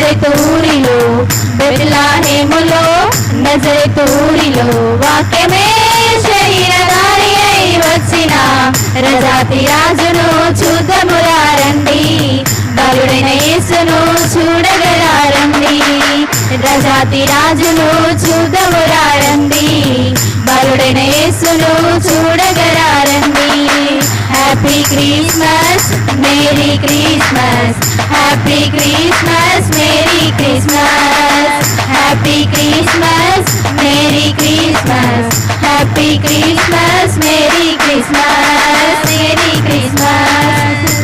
నజరేతు ఊరిలో బెత్లెహేములో నజరేతు ఊరిలో వాక్యమే శరీరధారి అయి వచ్చిన రజాతి రాజును చూద్దామురా రండి, బలుడైన యేసును చూడగరా రండి, రజాతి రాజును చూద్దామురా రండి, బలుడైన యేసును చూడగరా రండి. Happy Christmas merry Christmas, happy Christmas merry Christmas, happy Christmas merry Christmas, happy Christmas merry Christmas, merry Christmas.